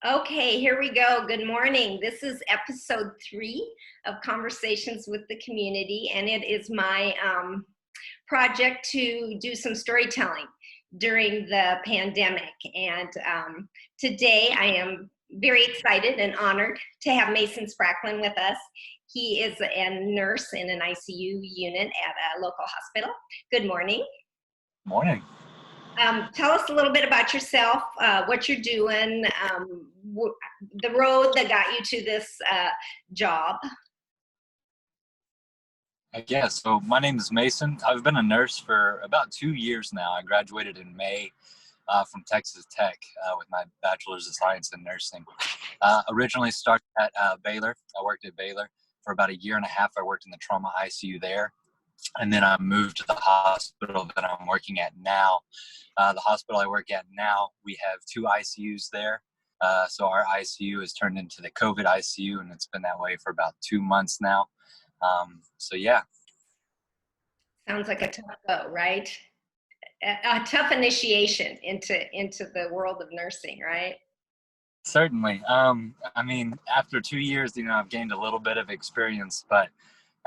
Okay, here we go. Good morning. This is episode 3 of Conversations with the Community, and it is my project to do some storytelling during the pandemic. And today I am very excited and honored to have Mason Spracklen with us. He is a nurse in an ICU unit at a local hospital. Good morning. Morning. Tell us a little bit about yourself, what you're doing, the road that got you to this job. I guess. So my name is Mason. I've been a nurse for about 2 years now. I graduated in May from Texas Tech with my bachelor's of science in nursing. Originally started at Baylor. I worked at Baylor for about a year and a half. I worked in the trauma ICU there. And then I moved to the hospital that I'm working at now. The hospital I work at now, we have 2 ICUs there. So our ICU has turned into the COVID ICU, and it's been that way for about 2 months now. So yeah. Sounds like a tough go, right? A tough initiation into the world of nursing, right? Certainly. I mean, after 2 years, I've gained a little bit of experience, but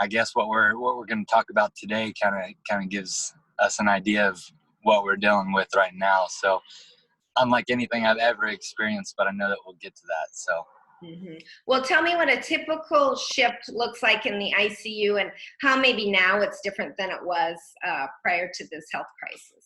I guess what we're going to talk about today kind of gives us an idea of what we're dealing with right now. So, unlike anything I've ever experienced, but I know that we'll get to that. So. Mm-hmm. Well, tell me what a typical shift looks like in the ICU and how maybe now it's different than it was prior to this health crisis.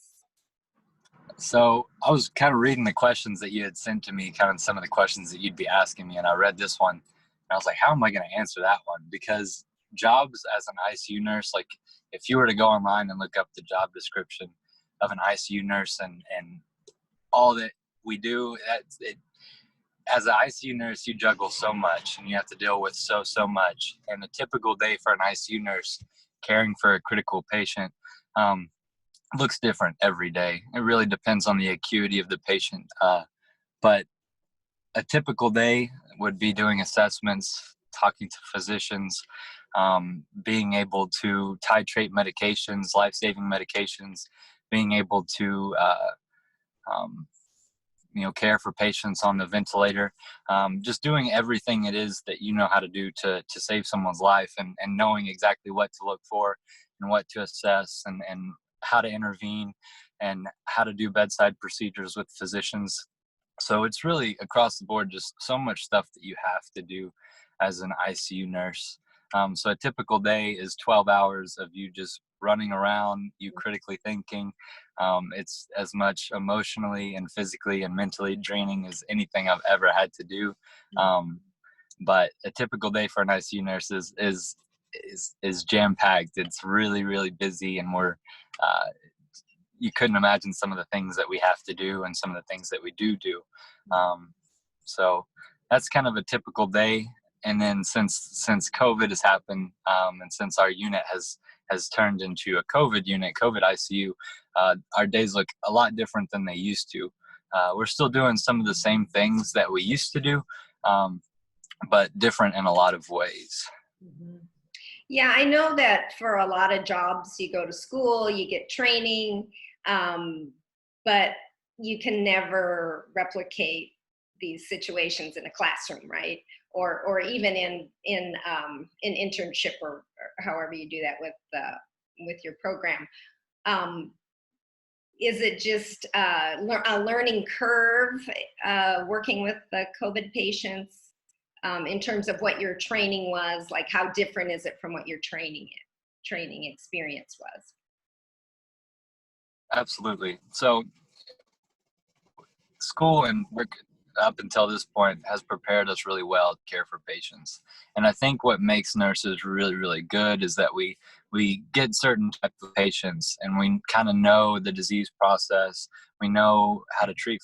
So I was kind of reading the questions that you had sent to me, kind of some of the questions that you'd be asking me, and I read this one, and I was like, how am I going to answer that one? Because jobs as an ICU nurse, like if you were to go online and look up the job description of an ICU nurse and all that we do, as an ICU nurse, you juggle so much and you have to deal with so much. And a typical day for an ICU nurse caring for a critical patient looks different every day. It really depends on the acuity of the patient. But a typical day would be doing assessments, talking to physicians, being able to titrate medications, life-saving medications, being able to care for patients on the ventilator, just doing everything it is that you know how to do to save someone's life, and knowing exactly what to look for and what to assess and how to intervene and how to do bedside procedures with physicians. So it's really across the board, just so much stuff that you have to do as an ICU nurse. So a typical day is 12 hours of you just running around, you critically thinking. It's as much emotionally and physically and mentally draining as anything I've ever had to do. But a typical day for an ICU nurse is jam-packed. It's really, really busy, and you couldn't imagine some of the things that we have to do and some of the things that we do. So that's kind of a typical day. And then since COVID has happened, and since our unit has turned into a COVID unit, COVID ICU, our days look a lot different than they used to. We're still doing some of the same things that we used to do, but different in a lot of ways. Mm-hmm. Yeah, I know that for a lot of jobs, you go to school, you get training, but you can never replicate these situations in a classroom, right? Or even in internship or however you do that with your program. Is it just a learning curve working with the COVID patients in terms of what your training was? Like, how different is it from what your training experience was? Absolutely. So school and work up until this point has prepared us really well to care for patients. And I think what makes nurses really, really good is that we get certain types of patients, and we kind of know the disease process. We know how to treat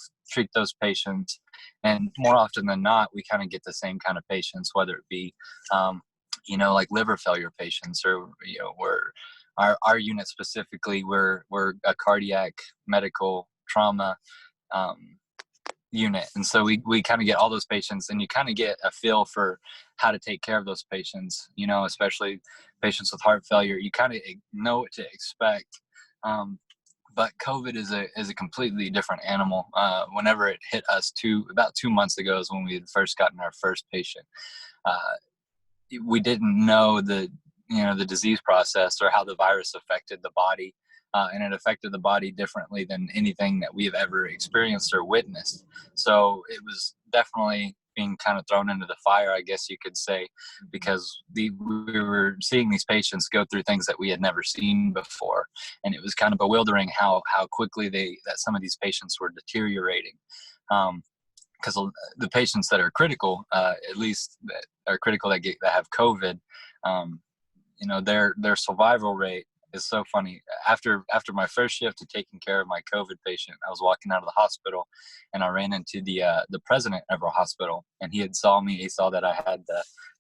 those patients. And more often than not, we kind of get the same kind of patients, whether it be, like liver failure patients, or, our unit specifically, we're a cardiac medical trauma unit. And so we kind of get all those patients, and you kind of get a feel for how to take care of those patients, especially patients with heart failure. You kind of know what to expect. but COVID is a completely different animal. Whenever it hit us about 2 months ago is when we had first gotten our first patient. Uh, we didn't know the disease process or how the virus affected the body, and it affected the body differently than anything that we've ever experienced or witnessed. So it was definitely being kind of thrown into the fire, I guess you could say, because we were seeing these patients go through things that we had never seen before, and it was kind of bewildering how quickly that some of these patients were deteriorating. Because the patients that are critical, at least that are critical that have COVID, their survival rate is so funny. After my first shift of taking care of my COVID patient, I was walking out of the hospital, and I ran into the president of our hospital, and he saw me. He saw that I had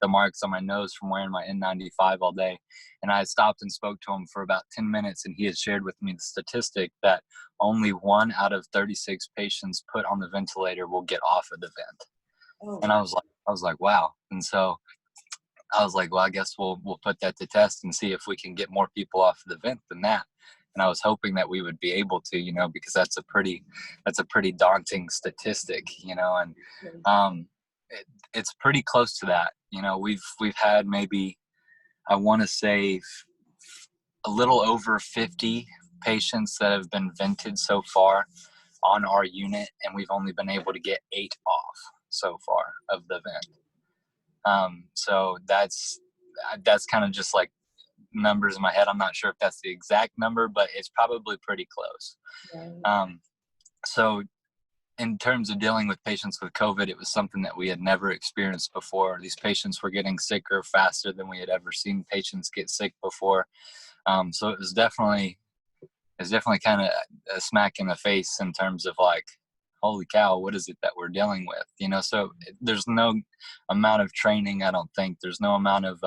the marks on my nose from wearing my N95 all day, and I had stopped and spoke to him for about 10 minutes, and he had shared with me the statistic that only 1 out of 36 patients put on the ventilator will get off of the vent. Oh. And I was like, wow. And so I was like, well, I guess we'll put that to test and see if we can get more people off of the vent than that. And I was hoping that we would be able to, because that's a pretty daunting statistic, and it's pretty close to that. We've had maybe, I want to say, a little over 50 patients that have been vented so far on our unit, and we've only been able to get 8 off so far of the vent. So that's kind of just like numbers in my head. I'm not sure if that's the exact number, but it's probably pretty close. So in terms of dealing with patients with COVID, it was something that we had never experienced before. These patients were getting sicker faster than we had ever seen patients get sick before. So it was definitely kind of a smack in the face in terms of like, holy cow, what is it that we're dealing with? So there's no amount of training. I don't think there's no amount of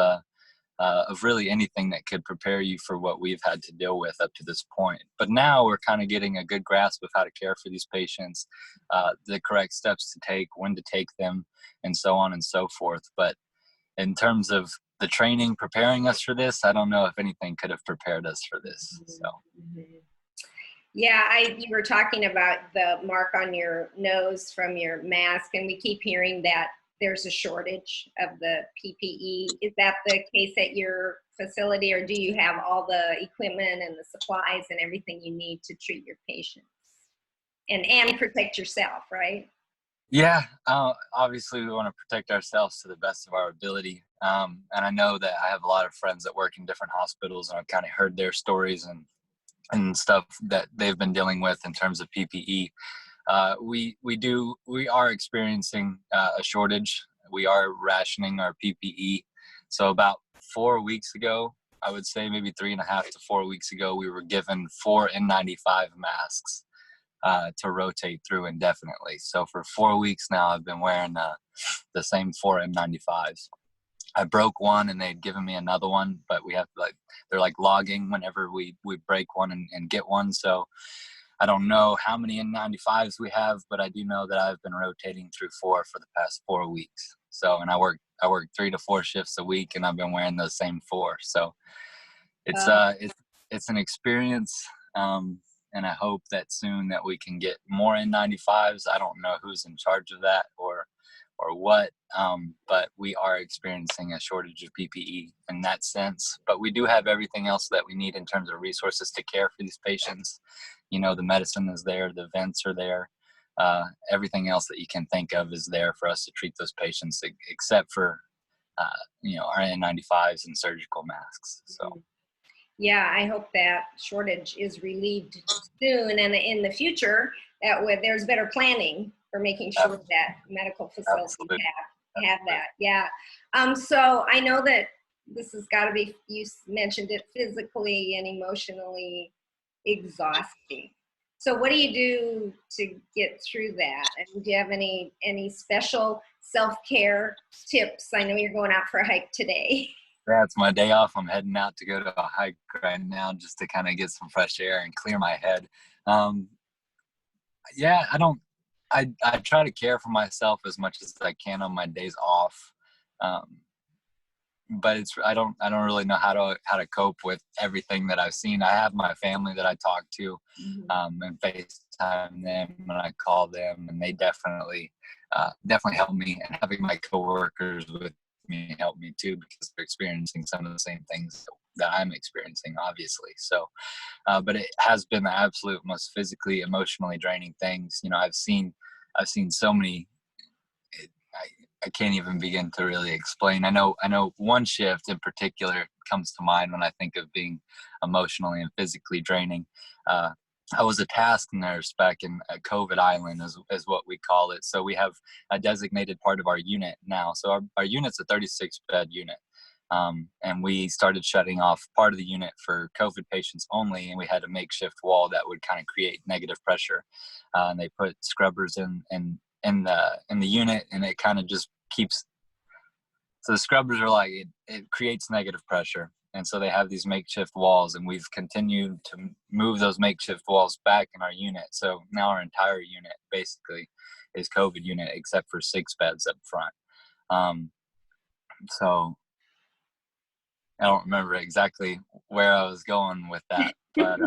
really anything that could prepare you for what we've had to deal with up to this point. But now we're kind of getting a good grasp of how to care for these patients, the correct steps to take, when to take them, and so on and so forth. But in terms of the training preparing us for this, I don't know if anything could have prepared us for this. So. Yeah, you were talking about the mark on your nose from your mask, and we keep hearing that there's a shortage of the PPE. Is that the case at your facility, or do you have all the equipment and the supplies and everything you need to treat your patients and protect yourself, right? Yeah, obviously we want to protect ourselves to the best of our ability. And I know that I have a lot of friends that work in different hospitals, and I've kind of heard their stories and stuff that they've been dealing with in terms of PPE. We are experiencing a shortage. We are rationing our PPE. So about 4 weeks ago, I would say maybe 3.5 to 4 weeks ago, we were given 4 N95 masks to rotate through indefinitely. So for 4 weeks now, I've been wearing the same 4 N95s. I broke one and they'd given me another one, but we have they're like logging whenever we break one and get one. So I don't know how many N95s we have, but I do know that I've been rotating through 4 for the past 4 weeks. So, and I work 3 to 4 shifts a week, and I've been wearing those same 4. So it's an experience. And I hope that soon that we can get more N95s. I don't know who's in charge of that or what, but we are experiencing a shortage of PPE in that sense. But we do have everything else that we need in terms of resources to care for these patients. The medicine is there, the vents are there, everything else that you can think of is there for us to treat those patients, except for our N95s and surgical masks. So. Yeah, I hope that shortage is relieved soon, and in the future, there's better planning for making sure that medical facilities have that. Yeah. So I know that this has got to be, you mentioned it, physically and emotionally exhausting. So what do you do to get through that? And do you have any special self-care tips? I know you're going out for a hike today. Yeah, it's my day off. I'm heading out to go to a hike right now just to kind of get some fresh air and clear my head. Yeah, I try to care for myself as much as I can on my days off. but I don't really know how to cope with everything that I've seen. I have my family that I talk to, and FaceTime them, and I call them, and they definitely help me. And having my coworkers with me help me too, because they're experiencing some of the same things that I'm experiencing, obviously. So, but it has been the absolute most physically, emotionally draining things. I've seen so many. I can't even begin to really explain. I know one shift in particular comes to mind when I think of being emotionally and physically draining. Uh, I was a task nurse back in COVID Island, is what we call it. So we have a designated part of our unit now. So our unit's a 36-bed unit. And we started shutting off part of the unit for COVID patients only, and we had a makeshift wall that would kind of create negative pressure. And they put scrubbers in the unit, and it kind of just keeps. So the scrubbers are like it creates negative pressure, and so they have these makeshift walls, and we've continued to move those makeshift walls back in our unit. So now our entire unit basically is COVID unit, except for 6 beds up front. So I don't remember exactly where I was going with that, but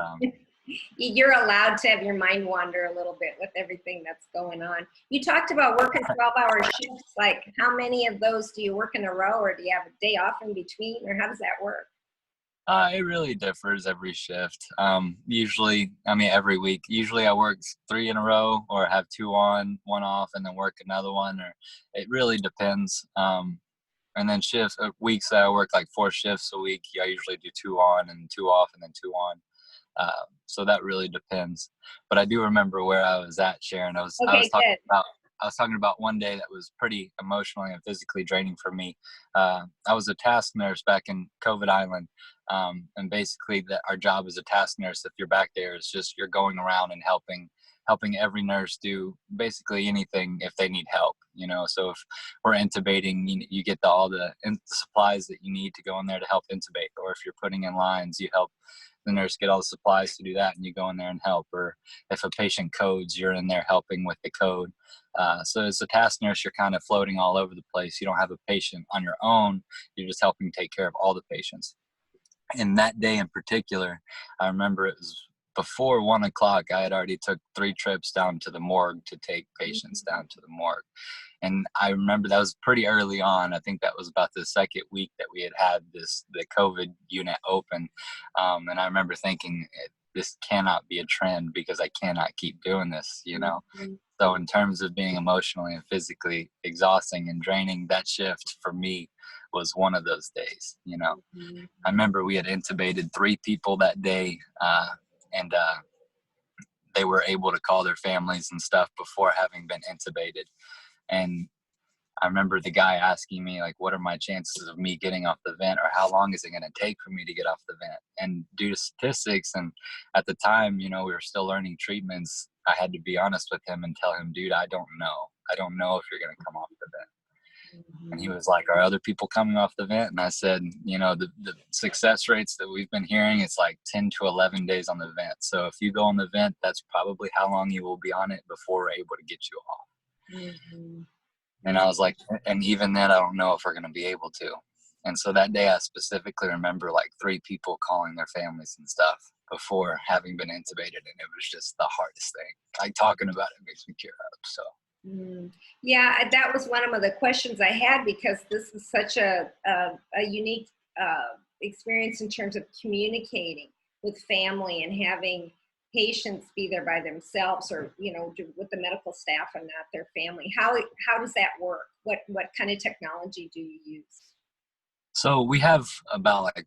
You're allowed to have your mind wander a little bit with everything that's going on. You talked about working 12-hour shifts. Like, how many of those do you work in a row, or do you have a day off in between, or how does that work? it really differs every shift. Usually, I mean, every week. Usually, I work 3 in a row, or have 2 on, 1 off, and then work another one. Or it really depends. And then weeks that I work like 4 shifts a week. I usually do 2 on and 2 off, and then 2 on. So that really depends. But I do remember where I was at, Sharon. I was Okay, talking good. about I was talking about one day that was pretty emotionally and physically draining for me. I was a task nurse back in COVID Island, and basically that our job as a task nurse, if you're back there, is just you're going around and helping every nurse do basically anything if they need help. So if we're intubating, you get all the supplies that you need to go in there to help intubate, or if you're putting in lines, you help the nurse get all the supplies to do that, and you go in there and help. Or if a patient codes, you're in there helping with the code. So as a task nurse, you're kind of floating all over the place. You don't have a patient on your own. You're just helping take care of all the patients. And that day in particular, I remember it was before 1 o'clock. I had already took 3 trips down to the morgue to take patients down to the morgue. And I remember that was pretty early on. I think that was about the second week that we had the COVID unit open. And I remember thinking, this cannot be a trend, because I cannot keep doing this. So in terms of being emotionally and physically exhausting and draining, that shift for me was one of those days. I remember we had intubated 3 people that day, and they were able to call their families and stuff before having been intubated. And I remember the guy asking me, like, what are my chances of me getting off the vent, or how long is it going to take for me to get off the vent? And due to statistics, and at the time, we were still learning treatments, I had to be honest with him and tell him, dude, I don't know. I don't know if you're going to come off the vent. And he was like, are other people coming off the vent? And I said, the success rates that we've been hearing, it's like 10 to 11 days on the vent. So if you go on the vent, that's probably how long you will be on it before we're able to get you off. And I was like, and even then, I don't know if we're going to be able to. And so that day, I specifically remember like 3 people calling their families and stuff before having been intubated. And it was just the hardest thing. Like, talking about it makes me tear up. So. Yeah, that was one of the questions I had, because this is such a unique experience in terms of communicating with family and having patients be there by themselves, or with the medical staff and not their family. How does that work? What kind of technology do you use? So we have about like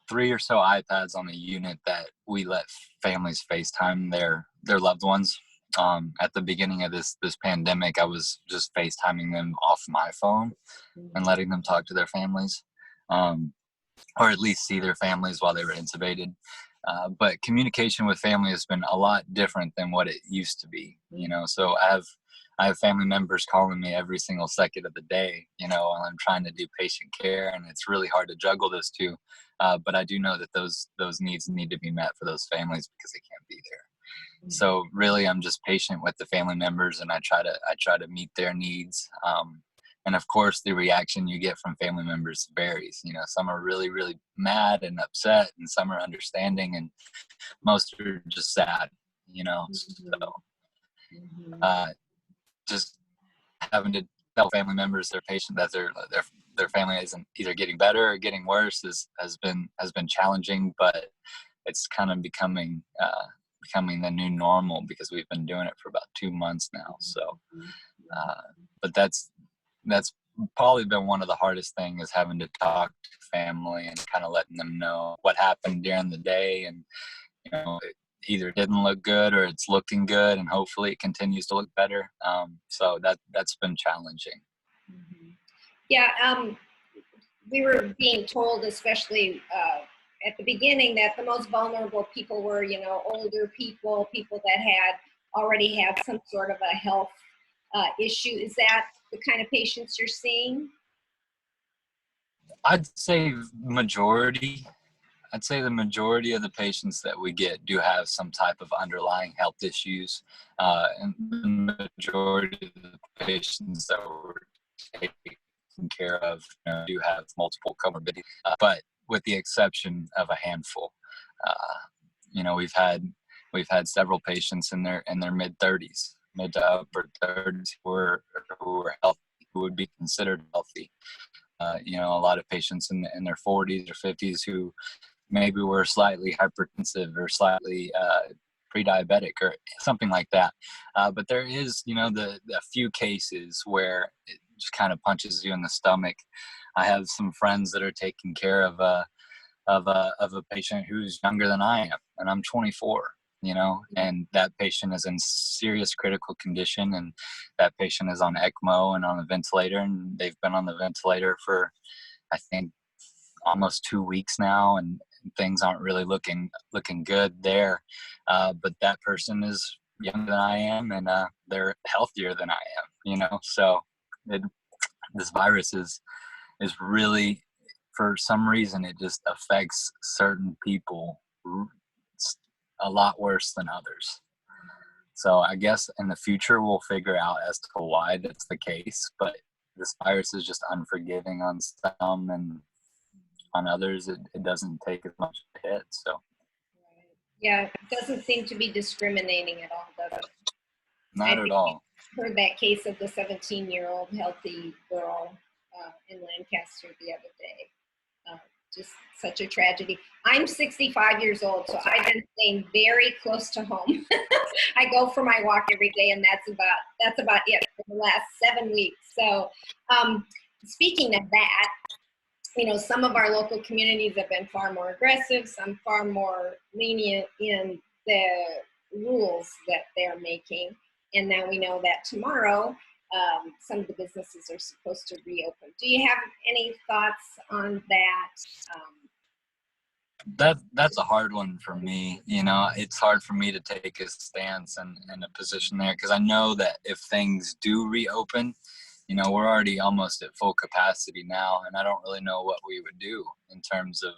3 or so iPads on the unit that we let families FaceTime their loved ones. At the beginning of this pandemic, I was just FaceTiming them off my phone and letting them talk to their families, or at least see their families while they were intubated. But communication with family has been a lot different than what it used to be. So I have family members calling me every single second of the day, while I'm trying to do patient care, and it's really hard to juggle those two. But I do know that those needs need to be met for those families, because they can't be there. So really, I'm just patient with the family members, and I try to meet their needs. And of course, the reaction you get from family members varies. You know, some are really, really mad and upset, and some are understanding, and most are just sad, you know. Mhm. So Mhm. uh, just having to tell family members, their patient, that their family isn't either getting better or getting worse has been challenging, but it's kind of becoming the new normal because we've been doing it for about 2 months now. So, uh, but that's probably been one of the hardest things, is having to talk to family and kind of letting them know what happened during the day, and you know, it either didn't look good or it's looking good, and hopefully it continues to look better. So that's been challenging. Mhm. Yeah, we were being told, especially at the beginning, that the most vulnerable people were, older people, people that had already had some sort of a health issue. Is that the kind of patients you're seeing? I'd say majority. I'd say the majority of the patients that we get do have some type of underlying health issues, and the majority of the patients that we're taking care of, do have multiple comorbidities, but with the exception of a handful. We've had several patients in their mid 30s, mid to upper 30s, who are healthy, who would be considered healthy. A lot of patients in their 40s or 50s who maybe were slightly hypertensive or slightly pre-diabetic or something like that. But there is, the few cases where it just kind of punches you in the stomach. I have some friends that are taking care of a patient who's younger than I am, and I'm 24. And that patient is in serious critical condition, and that patient is on ECMO and on a ventilator, and they've been on the ventilator for, I think, almost 2 weeks now, and things aren't really looking good there. But that person is younger than I am, and they're healthier than I am. So this virus is really, for some reason, it just affects certain people a lot worse than others. So I guess in the future we'll figure out as to why that's the case. But this virus is just unforgiving on some, and on others it doesn't take as much of a hit. So Yeah, it doesn't seem to be discriminating at all, does it? I not at think we all. heard that case of the 17-year-old healthy girl in Lancaster the other day. Uh, just such a tragedy. I'm 65 years old, so I've been staying very close to home. I go for my walk every day, and that's about it for the last 7 weeks. So, speaking of that, some of our local communities have been far more aggressive, some far more lenient in the rules that they're making. And now we know that tomorrow, some of the businesses are supposed to reopen. Do you have any thoughts on that? That's a hard one for me. It's hard for me to take a stance and a position there, because I know that if things do reopen, we're already almost at full capacity now, and I don't really know what we would do in terms of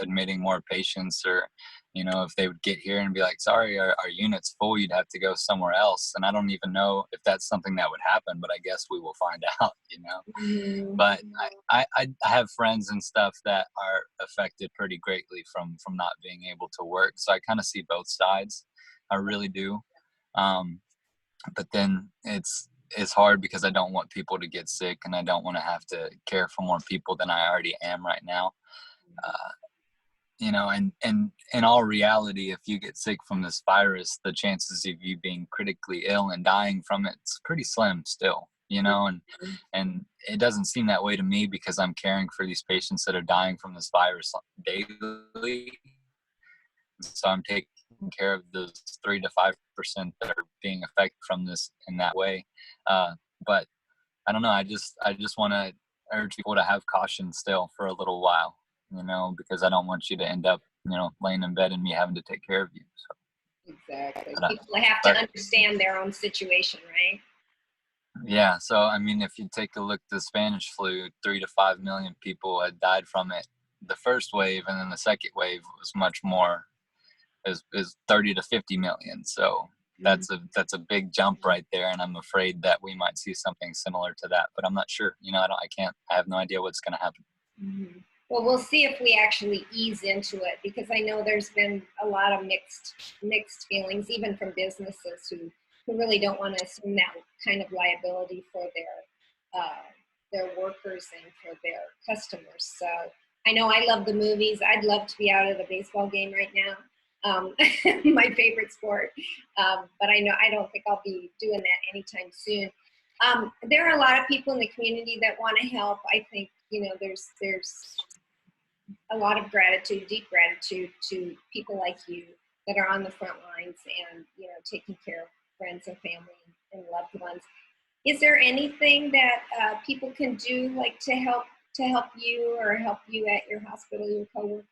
admitting more patients, or if they would get here and be like, sorry, our unit's full, you'd have to go somewhere else. And I don't even know if that's something that would happen, but I guess we will find out. Mm-hmm. But I have friends and stuff that are affected pretty greatly from not being able to work, so I kind of see both sides. I really do. But then it's hard because I don't want people to get sick, and I don't want to have to care for more people than I already am right now. And in all reality, if you get sick from this virus, the chances of you being critically ill and dying from it's pretty slim still, and it doesn't seem that way to me, because I'm caring for these patients that are dying from this virus daily. So I'm taking care of those 3 to 5% that are being affected from this in that way. But I don't know. I just want to urge people to have caution still for a little while, because I don't want you to end up, laying in bed and me having to take care of you. So, Exactly. but, People have to understand their own situation, right? yeah. So, I mean, if you take a look at the Spanish flu, 3 to 5 million people had died from it the first wave, and then the second wave was much more, is 30 to 50 million. So that's a big jump right there, and I'm afraid that we might see something similar to that, but I'm not sure. I have no idea what's going to happen. Mm-hmm. Well, we'll see if we actually ease into it, because I know there's been a lot of mixed feelings, even from businesses who really don't want to assume that kind of liability for their workers and for their customers. So I know I love the movies. I'd love to be out at a baseball game right now. My favorite sport, but I don't think I'll be doing that anytime soon. There are a lot of people in the community that want to help. I think, there's a lot of gratitude, deep gratitude to people like you that are on the front lines and, taking care of friends and family and loved ones. Is there anything that people can do, like to help you or help you at your hospital, your coworkers?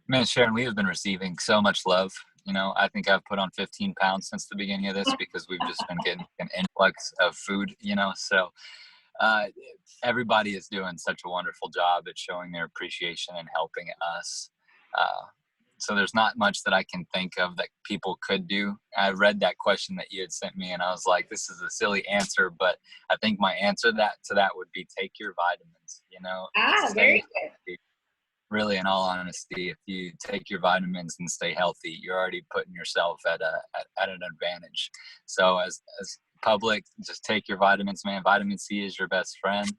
Man, Sharon, we have been receiving so much love. I think I've put on 15 pounds since the beginning of this because we've just been getting an influx of food, so everybody is doing such a wonderful job at showing their appreciation and helping us. So there's not much that I can think of that people could do. I read that question that you had sent me, and I was like, this is a silly answer, but I think my answer to that would be take your vitamins, Very good. Really, in all honesty, if you take your vitamins and stay healthy, you're already putting yourself at an advantage. So as public, just take your vitamins, man. Vitamin C is your best friend.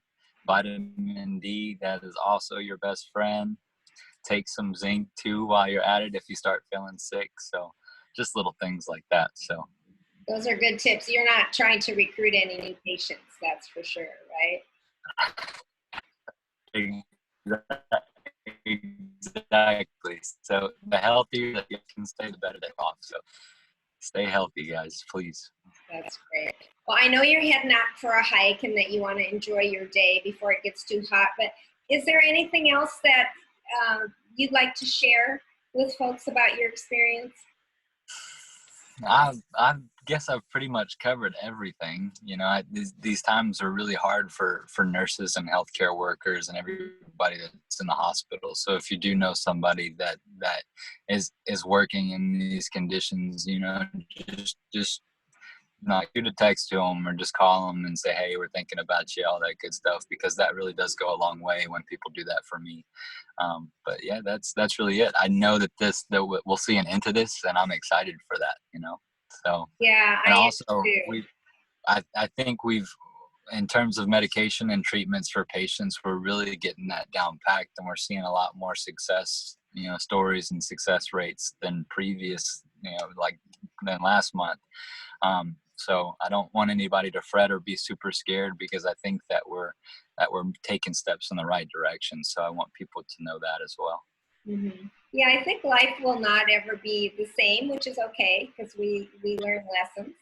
Vitamin D, that is also your best friend. Take some zinc too while you're at it if you start feeling sick. So just little things like that. So those are good tips. You're not trying to recruit any new patients, that's for sure, right? Exactly. So the healthier that you can stay, the better they're off. So stay healthy, guys, please. That's great. Well, I know you're heading out for a hike and that you want to enjoy your day before it gets too hot, but is there anything else that you'd like to share with folks about your experience? I guess I've pretty much covered everything. These times are really hard for nurses and healthcare workers and everybody that's in the hospital. So if you do know somebody that is working in these conditions, just not shoot a text to them or just call them and say, hey, we're thinking about you, all that good stuff, because that really does go a long way when people do that for me. But yeah, that's really it. I know that we'll see an end to this, and I'm excited for that, so yeah. And also I think we've, in terms of medication and treatments for patients, we're really getting that down packed, and we're seeing a lot more success, stories and success rates than previous, than last month. So I don't want anybody to fret or be super scared, because I think that we're taking steps in the right direction. So I want people to know that as well. Mm-hmm. Yeah, I think life will not ever be the same, which is okay, because we learn lessons.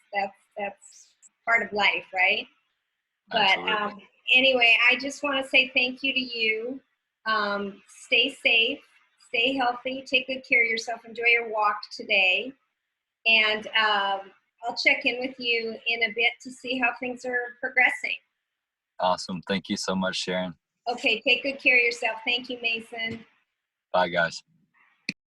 That's part of life, right? Absolutely. But anyway, I just want to say thank you to you. Stay safe, stay healthy, take good care of yourself, enjoy your walk today. And I'll check in with you in a bit to see how things are progressing. Awesome. Thank you so much, Sharon. Okay, take good care of yourself. Thank you, Mason. Bye, guys.